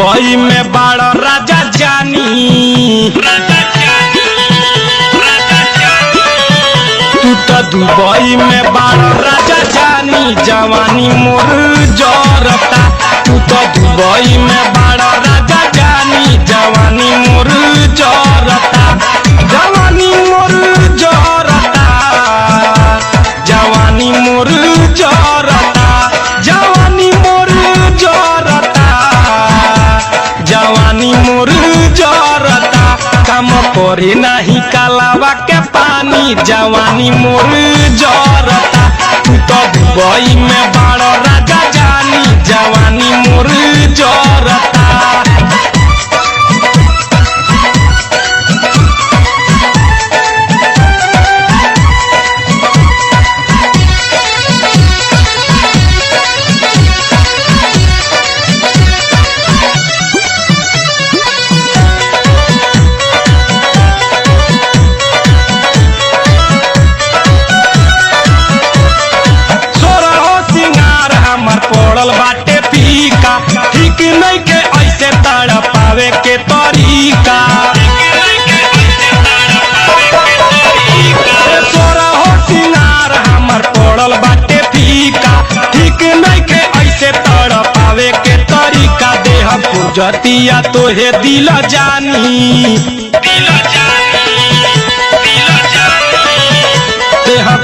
Dubai में बड़ा राजा जानी, तू तो दुबई में बड़ा राजा जानी, जवानी मोर जोरता। तू तो दुबई में बड़ा राजा जानी, जवानी मोर जोरता, जवानी मोर जोरता, जवानी मोर जोरता, जवानी मोर जोरता, जवानी मोर जोरता। काम करे नहीं कालावा के पानी, जवानी मोर जोरता। तू तो दुबई में बड़ा राजा जानी, जवानी मोर जोरता। बाटे फीका ठीक नहीं के ऐसे तड़ पावे के तरीका, तोरा हो सिंगार हमर पड़ल बाटे फीका ठीक नहीं के ऐसे तड़ पावे के तरीका। देह पुजतिया तोहे दिल जानी,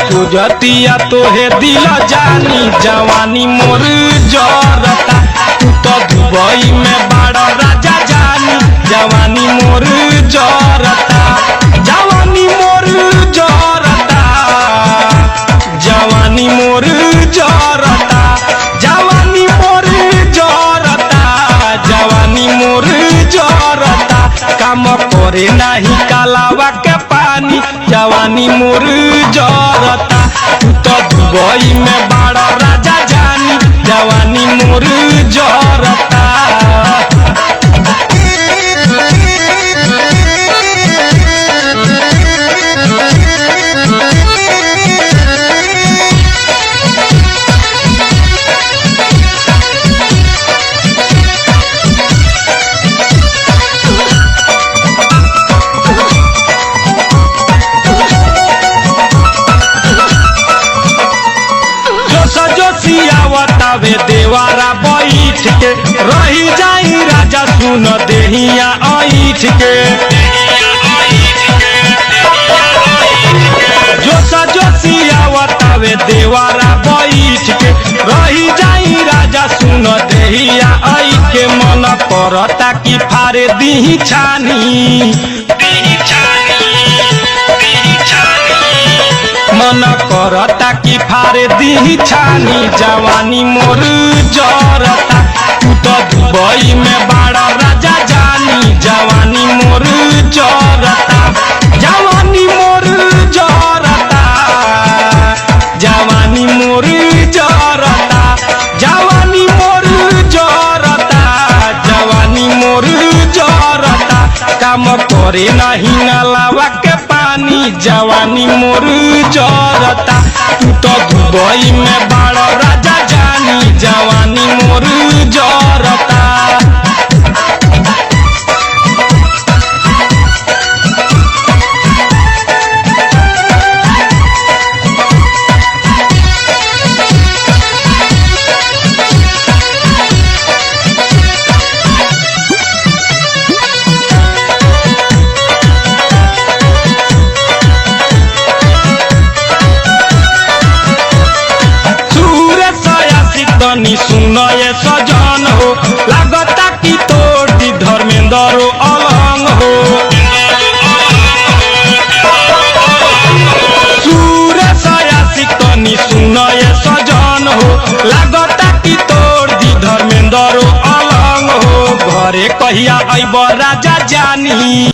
पुजतिया तोहे दिल जानी, जवानी मोर जोरता। तू तो दुबई में बड़ा राजा जानी, जवानी मोर जोरता, जवानी मोर जोरता, जवानी मोर जोरता, जवानी मोर जोरता, जवानी मोर जोरता। काम करे नहीं कालावा के पानी, जवानी मोर जोरता। तू तो दुबई में बड़ा राजा जानी, जवानी मोर जोरता। वे देवारा बैठ के रही जाई राजा सुन देहिया ऐठ के, जोसा जोशियावता वे देवारा बैठ के रही जाई राजा सुन देहिया ऐठ के। मन करता कि फारे दीही छानी, मन करता कि फारे दीही छानी, जवानी मोर जोरता। तू तो दुबई में बड़ा राजा जानी, जवानी मोर जोरता, जवानी मोर जोरता, जवानी मोर जोरता, जवानी मोर जोरता, जवानी मोर जोरता। काम करे नहीं नलावा के पानी, जवानी मोर जोरता। तू तो दुबई में बड़ा राजा जानी, जवानी मोर जोरता। सुन ये सजन हो, लागता कि तोड़ दी धर्मेंद्र अलंग हो। सुरेश आशिक तनी सुन ये सजन हो, लागता कि तोड़ दी धर्मेंद्र अलंग हो। घरे कहिया अइब राजा जानी।